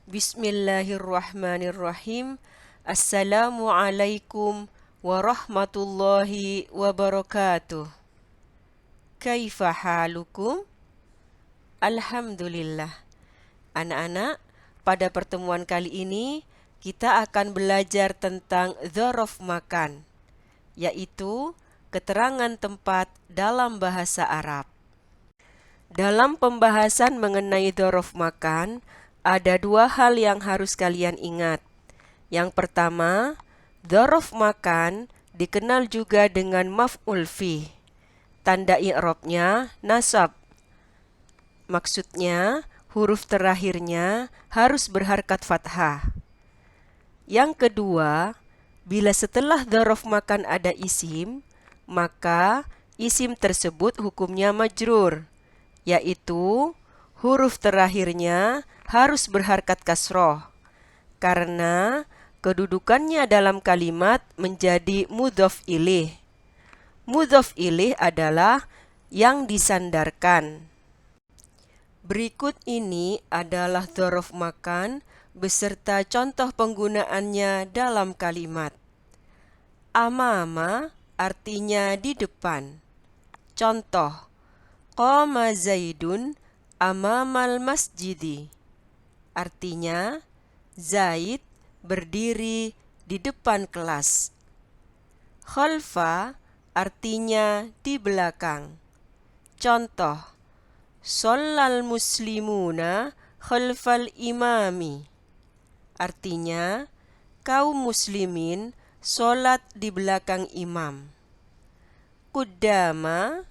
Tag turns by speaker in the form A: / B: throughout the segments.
A: Bismillahirrahmanirrahim. Assalamualaikum warahmatullahi wabarakatuh. Kaifa halukum? Alhamdulillah. Anak-anak, pada pertemuan kali ini kita akan belajar tentang dzaraf makan, yaitu keterangan tempat dalam bahasa Arab. Dalam pembahasan mengenai dzaraf makan, ada dua hal yang harus kalian ingat. Yang pertama, dzaraf makan dikenal juga dengan maf'ul fih. Tanda i'rabnya nasab. Maksudnya, huruf terakhirnya harus berharkat fathah. Yang kedua, bila setelah dzaraf makan ada isim, maka isim tersebut hukumnya majrur, yaitu huruf terakhirnya harus berharkat kasroh, karena kedudukannya dalam kalimat menjadi mudhof ilaih. Mudhof ilaih adalah yang disandarkan. Berikut ini adalah dzaraf makan beserta contoh penggunaannya dalam kalimat. Amama artinya di depan. Contoh, qama Zaidun amamal masjidi. Artinya, Zaid berdiri di depan kelas. Khalfa artinya di belakang. Contoh, Shallal muslimuna khalfal imami. Artinya, kaum muslimin sholat di belakang imam. Kuddama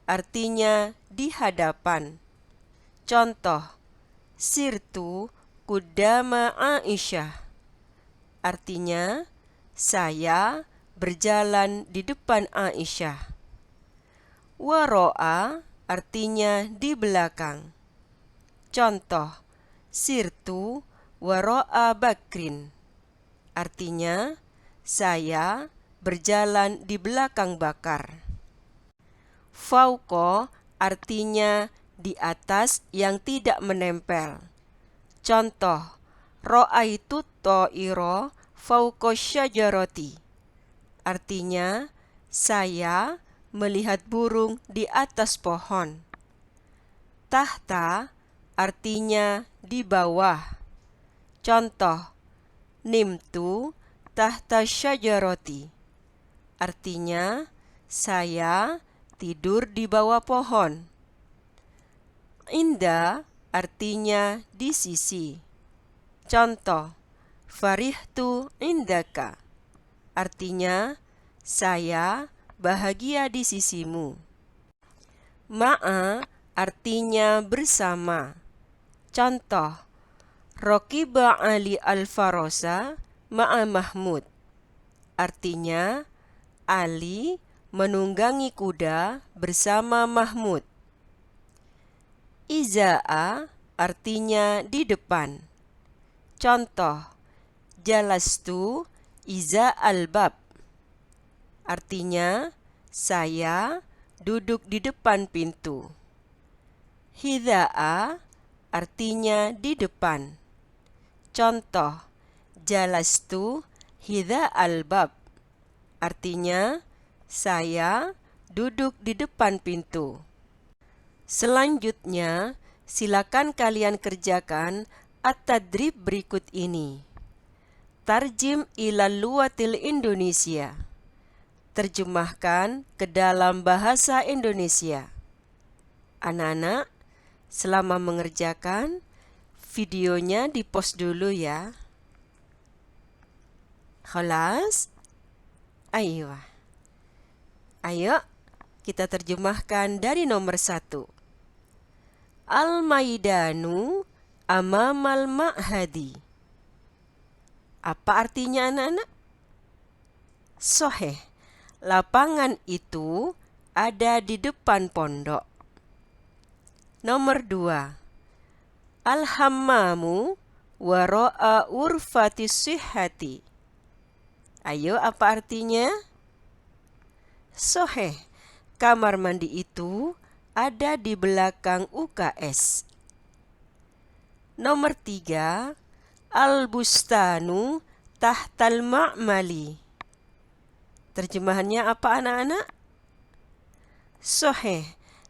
A: artinya di hadapan. Contoh, sirtu kuddama Aisyah. Artinya, saya berjalan di depan Aisyah. Waro'a artinya di belakang. Contoh, sirtu waro'a Bakrin. Artinya, saya berjalan di belakang Bakar. Fauqa artinya di atas yang tidak menempel. Contoh, ra'aitu ta'ira fauqa syajarati. Artinya, saya melihat burung di atas pohon. Tahta artinya di bawah. Contoh, nimtu tahta syajarati. Artinya, saya tidur di bawah pohon. Inda artinya di sisi. Contoh, farihtu indaka. Artinya, saya bahagia di sisimu. Ma'a artinya bersama. Contoh, Raqiba Ali al-Farosa ma'a Mahmud. Artinya, Ali menunggangi kuda bersama Mahmud. Iza'a artinya di depan. Contoh, jalastu iza al-bab. Artinya, saya duduk di depan pintu. Hidha'a artinya di depan. Contoh, jalastu hidha al-bab. Artinya, saya duduk di depan pintu. Selanjutnya, silakan kalian kerjakan at-tadrib berikut ini. Tarjim ila luwatil Indonesia. Terjemahkan ke dalam bahasa Indonesia. Anak-anak, selama mengerjakan, videonya di-post dulu ya. Khalas? Ayo, kita terjemahkan dari nomor 1. Al-Maidanu amamal ma'hadi. Apa artinya anak-anak? Soheh, lapangan itu ada di depan pondok. Nomor 2. Al-hammamu waro'a urfati sihhati. Ayo, apa artinya? Soheh, kamar mandi itu ada di belakang UKS. Nomor 3. Al-bustanu tahtal ma'mali. Terjemahannya apa anak-anak? Sahih,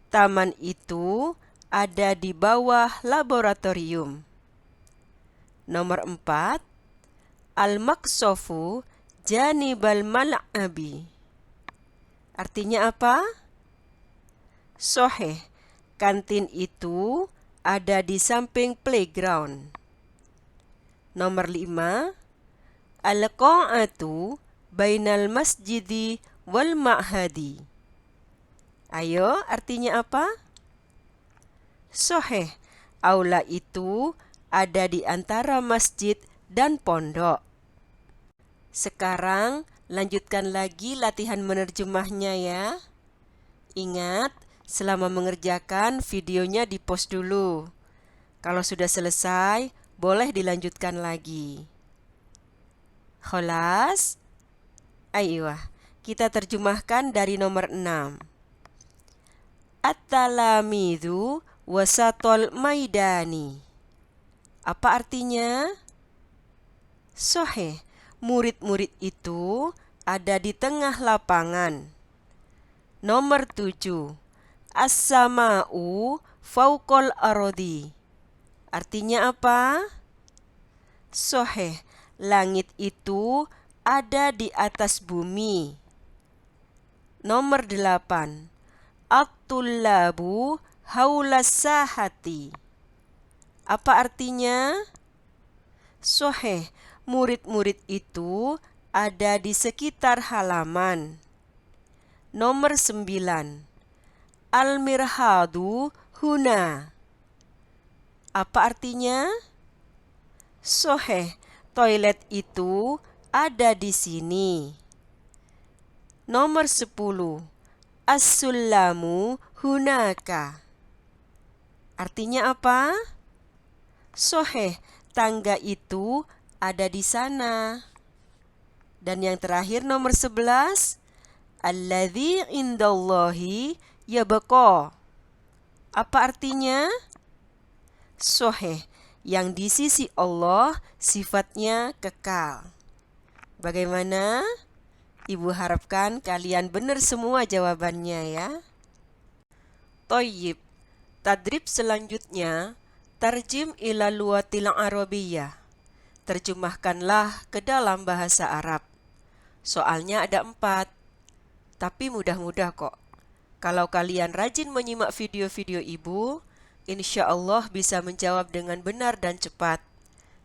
A: taman itu ada di bawah laboratorium. Nomor 4, al-maqsofu janibal mal'abi. Artinya apa? Sahih, kantin itu ada di samping playground. Nomor 5, al-qa'atu bainal masjidi wal ma'hadi. Ayo, artinya apa? Sahih, aula itu ada di antara masjid dan pondok. Sekarang lanjutkan lagi latihan menerjemahnya ya. Ingat, selama mengerjakan videonya di-pause dulu. Kalau sudah selesai, boleh dilanjutkan lagi. Kholas? Ayo, kita terjemahkan dari nomor 6. At-talamidu wasatol maidani. Apa artinya? Sahih, murid-murid itu ada di tengah lapangan. Nomor 7. As-sama'u fauqal arodi. Artinya apa? Sahih, langit itu ada di atas bumi. Nomor 8. At-tullabu haulas sahati. Apa artinya? Sahih, murid-murid itu ada di sekitar halaman. Nomor 9. Al-mirhadu huna. Apa artinya? Sahih, toilet itu ada di sini. Nomor 10. As-sullamu hunaka. Artinya apa? Sahih, tangga itu ada di sana. Dan yang terakhir nomor 11. Alladzi indallahi yabqa. Apa artinya? Sahih, yang di sisi Allah sifatnya kekal. Bagaimana? Ibu harapkan kalian benar semua jawabannya ya. Thayyib. Tadrib selanjutnya, tarjim ila luwatil arabiyyah. Terjemahkanlah ke dalam bahasa Arab. Soalnya ada 4, tapi mudah-mudah kok. Kalau kalian rajin menyimak video-video ibu, insya Allah bisa menjawab dengan benar dan cepat.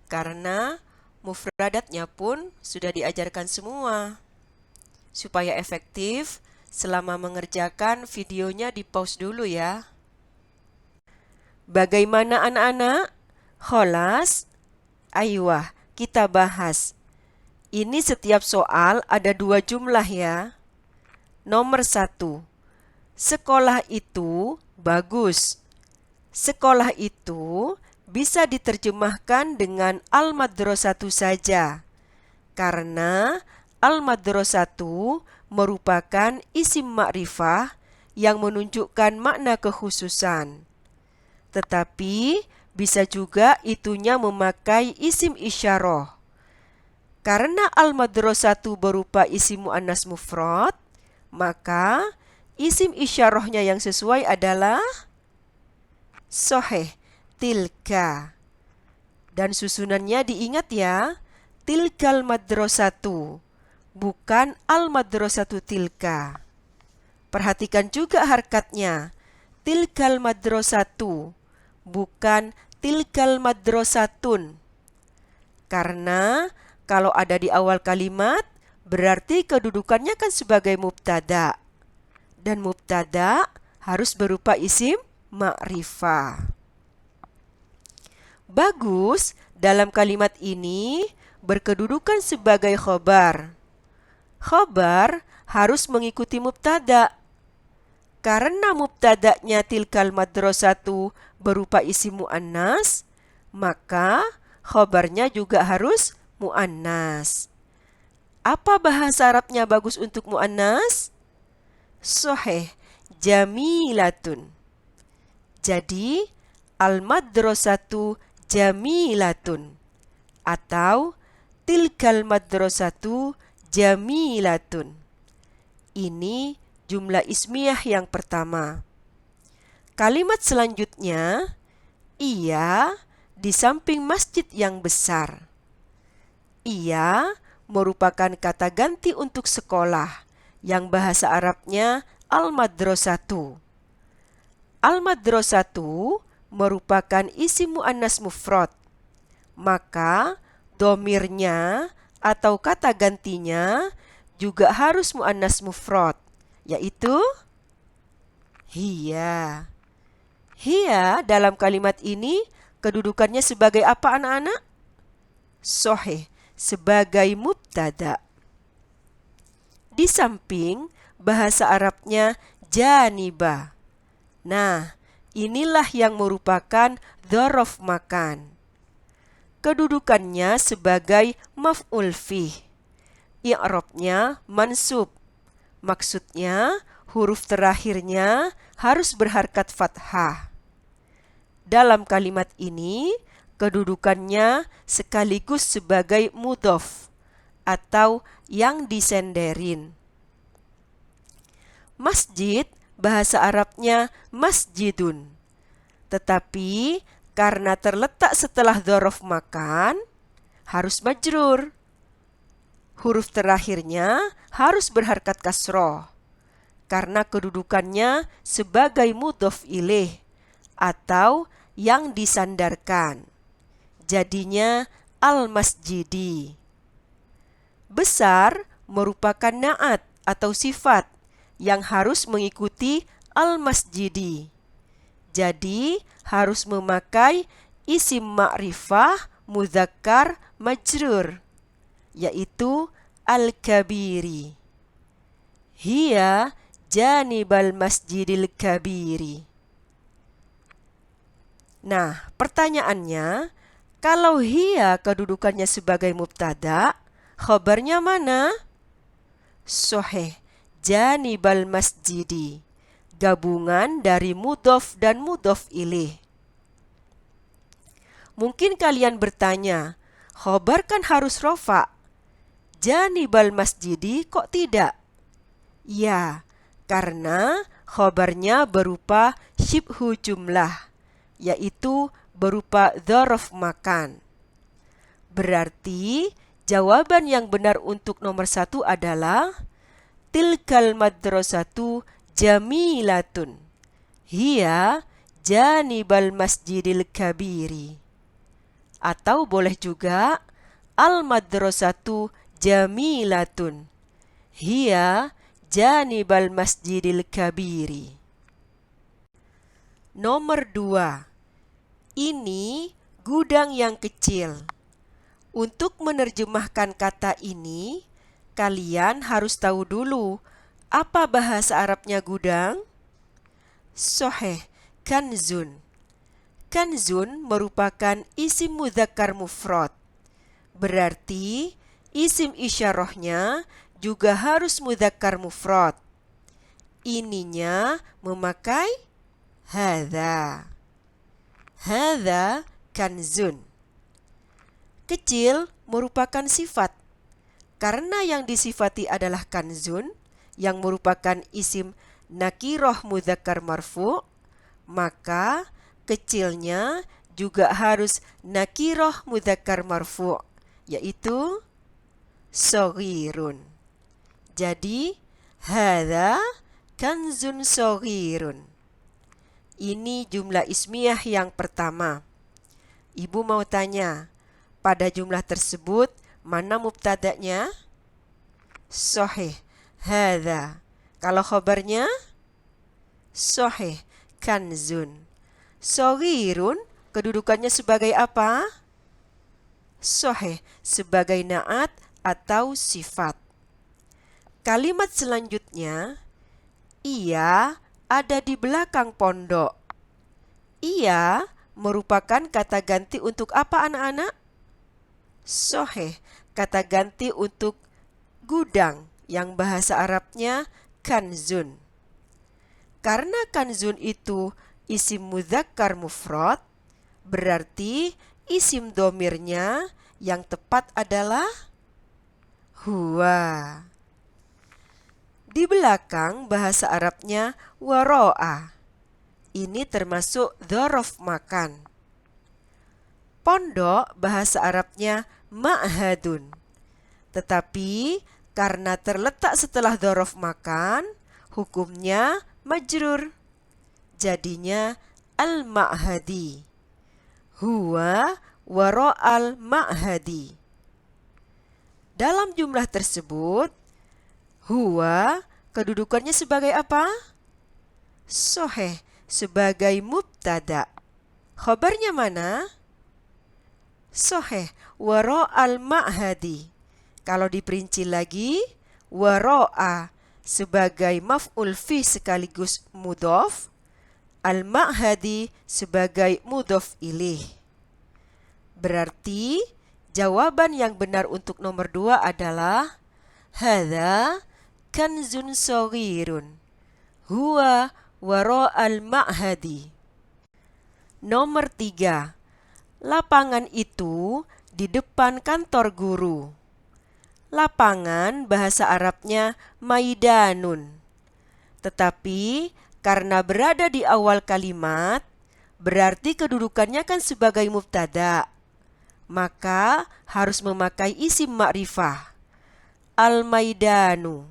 A: Karena mufradatnya pun sudah diajarkan semua. Supaya efektif, selama mengerjakan videonya di-pause dulu ya. Bagaimana anak-anak? Kholas? Ayo, kita bahas. Ini setiap soal ada 2 jumlah ya. Nomor 1. Sekolah itu bagus. Sekolah itu bisa diterjemahkan dengan al-madrasatu saja. Karena al-madrasatu merupakan isim ma'rifah yang menunjukkan makna kekhususan. Tetapi bisa juga itunya memakai isim isyarah. Karena al-madrasatu berupa isim muannas mufrad, maka isim isyarahnya yang sesuai adalah sahih, tilka. Dan susunannya diingat ya, tilkal madrasatu, bukan al-madrasatu tilka. Perhatikan juga harkatnya, tilkal madrasatu, bukan tilkal madrasatun. Karena kalau ada di awal kalimat, berarti kedudukannya kan sebagai mubtada. Dan mubtada harus berupa isim ma'rifah. Bagus dalam kalimat ini berkedudukan sebagai khobar. Khobar harus mengikuti mubtada. Karena mubtada'nya tilkal madrasatu berupa isim muannas, maka khobarnya juga harus muannas. Apa bahasa Arabnya bagus untuk muannas? Sahih, jamilatun. Jadi al-madrasatu jamilatun. atau tilkal madrasatu jamilatun. Ini jumlah ismiyah yang pertama. Kalimat selanjutnya, ia di samping masjid yang besar. Ia merupakan kata ganti untuk sekolah yang bahasa Arabnya al-madrasatu. Al-madrasatu merupakan isim muannas mufrad. Maka domirnya atau kata gantinya juga harus muannas mufrad, yaitu hiya. Hiya dalam kalimat ini kedudukannya sebagai apa anak-anak? Sahih, sebagai mubtada. Di samping bahasa Arabnya janiba. Nah, inilah yang merupakan dzaraf makan. Kedudukannya sebagai maf'ul fih. I'rabnya mansub. Maksudnya huruf terakhirnya harus berharkat fathah. Dalam kalimat ini, kedudukannya sekaligus sebagai mudhof atau yang disenderin. Masjid bahasa Arabnya masjidun. Tetapi karena terletak setelah dzaraf makan, harus majrur. Huruf terakhirnya harus berharkat kasroh karena kedudukannya sebagai mudhof ilaih atau yang disandarkan. Jadinya al-masjidi. Besar merupakan na'at atau sifat yang harus mengikuti al-masjidi. Jadi harus memakai isim ma'rifah mudzakkar majrur, yaitu al-kabiri. Hiya janibal masjidil kabiri. Nah, pertanyaannya, kalau hiya kedudukannya sebagai mubtada, khabarnya mana? Sahih, janibal masjidi. Gabungan dari mudhof dan mudhof ilaih. Mungkin kalian bertanya, khabar kan harus rofa. Janibal masjidi kok tidak? Ya, karena khabarnya berupa syibhu jumlah, yaitu berupa dzaraf makan. Berarti jawaban yang benar untuk nomor 1 adalah tilkal madrasatu jamilatun. Hiya janibal masjidil kabiri. Atau boleh juga al-madrasatu jamilatun. Hiya janibal masjidil kabiri. Nomor 2. Ini gudang yang kecil. Untuk menerjemahkan kata ini, kalian harus tahu dulu apa bahasa Arabnya gudang? Sahih, kanzun. Kanzun merupakan isim mudzakkar mufrad. Berarti isim isyarahnya juga harus mudzakkar mufrad. Ininya memakai hadza. Hadza kanzun. Kecil merupakan sifat. Karena yang disifati adalah kanzun, yang merupakan isim nakirah mudzakkar marfu', maka kecilnya juga harus nakirah mudzakkar marfu', yaitu shaghirun. Jadi, hadza kanzun shaghirun. Ini jumlah ismiyah yang pertama. Ibu mau tanya, pada jumlah tersebut mana mubtada'nya? Sahih, hadza. Kalau khabarnya? Sahih, kanzun. Shaghirun kedudukannya sebagai apa? Sahih, sebagai na'at atau sifat. Kalimat selanjutnya, ia ada di belakang pondok. Ia merupakan kata ganti untuk apa anak-anak? Sahih, kata ganti untuk gudang yang bahasa Arabnya kanzun. Karena kanzun itu isim mudzakkar mufrad, berarti isim domirnya Yang tepat adalah huwa. Di belakang bahasa Arabnya waro'a. Ini termasuk dzaraf makan. Pondok bahasa Arabnya ma'hadun. Tetapi karena terletak setelah dzaraf makan, hukumnya majrur. Jadinya al-ma'hadi. Huwa wara'al ma'hadi. Dalam jumlah tersebut, huwa kedudukannya sebagai apa? Soheh, sebagai mubtada. Khabarnya mana? Soheh, wara'al ma'hadi. Kalau diperinci lagi, wara'a sebagai maf'ul fi sekaligus mudhof, al-ma'hadi sebagai mudhof ilaih. Berarti jawaban yang benar untuk nomor 2 adalah hadza kanzun shaghirun huwa wara'al ma'hadi. Nomor 3. Lapangan itu di depan kantor guru. Lapangan bahasa Arabnya maidanun. Tetapi karena berada di awal kalimat, berarti kedudukannya kan sebagai mubtada. Maka harus memakai isim ma'rifah. Al-maidanu.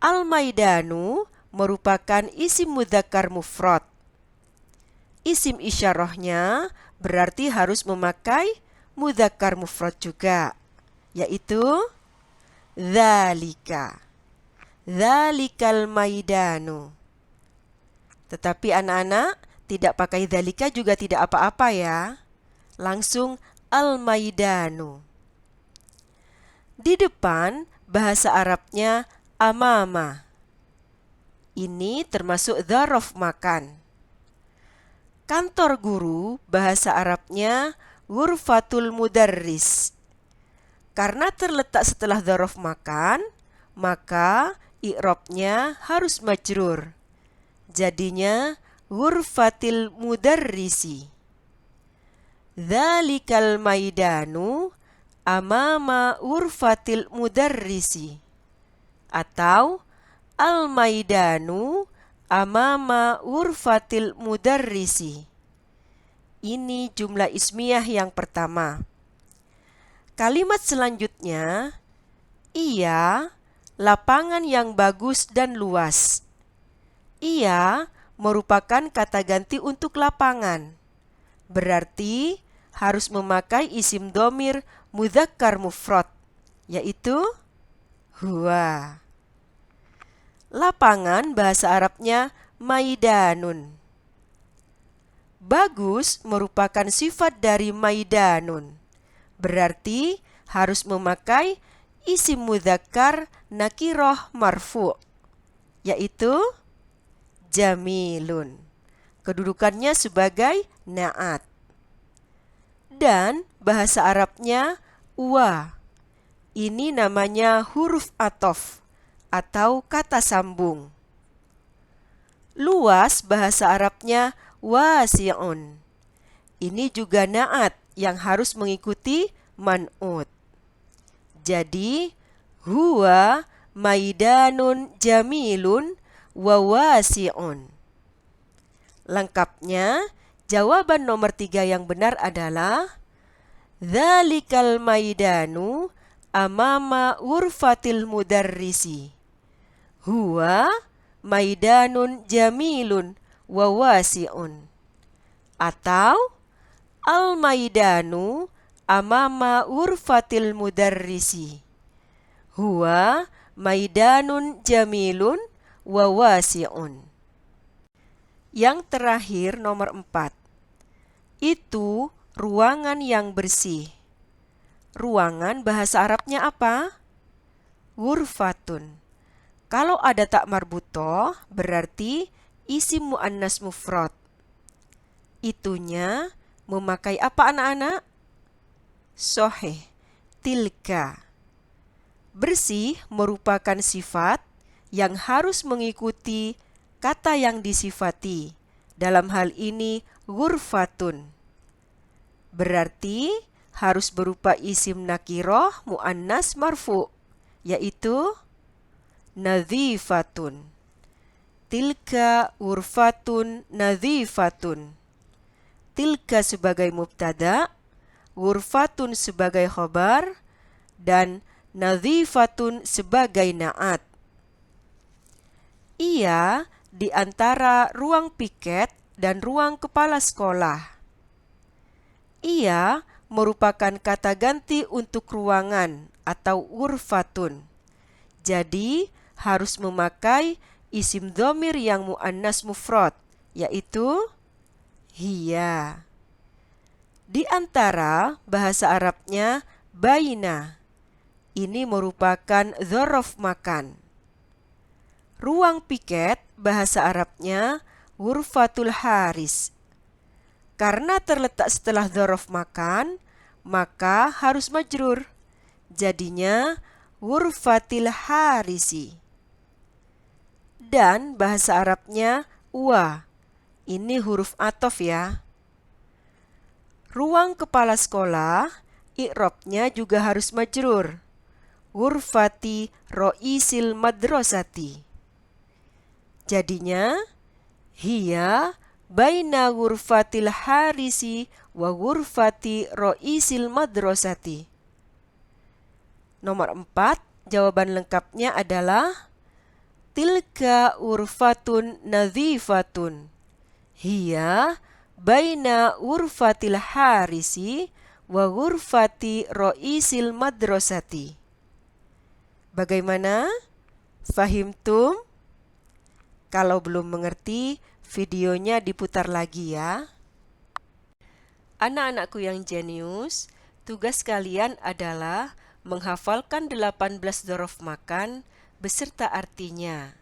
A: Al-maidanu merupakan isim mudzakkar mufrad. Isim isyarahnya berarti harus memakai mudzakkar mufrad juga, yaitu dzalika. Dzalikal maidanu. Tetapi anak-anak tidak pakai dzalika juga tidak apa-apa ya. Langsung al-maidanu. Di depan bahasa Arabnya amama. Ini termasuk dzaraf makan. Kantor guru bahasa Arabnya ghurfatul mudarris. Karena terletak setelah dzaraf makan, maka i'rabnya harus majrur. Jadinya ghurfatil mudarrisi. Dzalikal maidanu amama ghurfatil mudarrisi. Atau al-maidanu amama ghurfatil mudarrisi. Ini jumlah ismiyah yang pertama. Kalimat selanjutnya, ia lapangan yang bagus dan luas. Ia merupakan kata ganti untuk lapangan. Berarti harus memakai isim dhamir mudzakkar mufrad, yaitu huwa. Lapangan bahasa Arabnya maidanun. Bagus merupakan sifat dari maidanun. Berarti harus memakai isim mudzakkar nakirah marfu', yaitu jamilun. Kedudukannya sebagai na'at. Dan bahasa Arabnya wa. Ini namanya huruf athof atau kata sambung. Luas bahasa Arabnya wasi'un. Ini juga na'at yang harus mengikuti man'ut. Jadi huwa maidanun jamilun wa wasi'un. Lengkapnya, jawaban nomor 3 yang benar adalah dzalikal maidanu amama ghurfatil mudarrisi. Huwa maidanun jamilun wa wasi'un. Atau al-maidanu amama ghurfatil mudarrisi. Huwa maidanun jamilun wa wasi'un. Yang terakhir nomor 4. Itu ruangan yang bersih. Ruangan bahasa Arabnya apa? Ghurfatun. Kalau ada tak marbutoh berarti isim muannas mufrad. Itunya memakai apa anak-anak? Soheh, tilka. Bersih merupakan sifat yang harus mengikuti kata yang disifati. Dalam hal ini ghurfatun. Berarti harus berupa isim nakiroh muannas marfu, yaitu nadhifatun. Tilka ghurfatun nadhifatun. Tilka sebagai mubtada, ghurfatun sebagai khabar, dan nadhifatun sebagai na'at. Ia di antara ruang piket dan ruang kepala sekolah. Ia merupakan kata ganti untuk ruangan atau ghurfatun. Jadi harus memakai isim dhamir yang muannas mufrad, yaitu hiya. Di antara bahasa Arabnya baina. Ini merupakan dzaraf makan. Ruang piket bahasa Arabnya ghurfatul haris. Karena terletak setelah dzaraf makan, maka harus majrur. Jadinya ghurfatil harisi. Dan bahasa Arabnya wa. Ini huruf athof ya. Ruang kepala sekolah, i'rabnya juga harus majrur. Ghurfati ro'isil madrasati. Jadinya hiya baina ghurfatil harisi wa ghurfati ro'isil madrasati. Nomor 4, jawaban lengkapnya adalah tilka ghurfatun nadhifatun. Hiya baina ghurfatil harisi wa ghurfati ro'isil madrasati. Bagaimana? Fahimtum? Kalau belum mengerti, videonya diputar lagi ya. Anak-anakku yang jenius, tugas kalian adalah menghafalkan 18 dzaraf makan beserta artinya.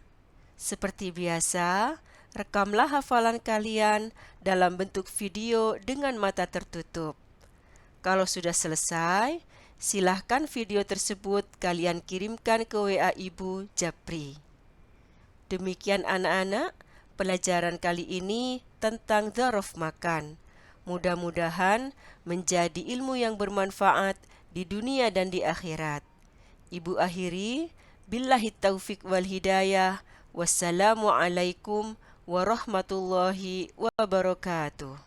A: Seperti biasa, rekamlah hafalan kalian dalam bentuk video dengan mata tertutup. Kalau sudah selesai, silahkan video tersebut kalian kirimkan ke WA Ibu Japri. Demikian anak-anak, pelajaran kali ini tentang dzaraf makan. Mudah-mudahan menjadi ilmu yang bermanfaat di dunia dan di akhirat. Ibu akhiri, billahi taufik wal hidayah. Wassalamualaikum warahmatullahi wabarakatuh.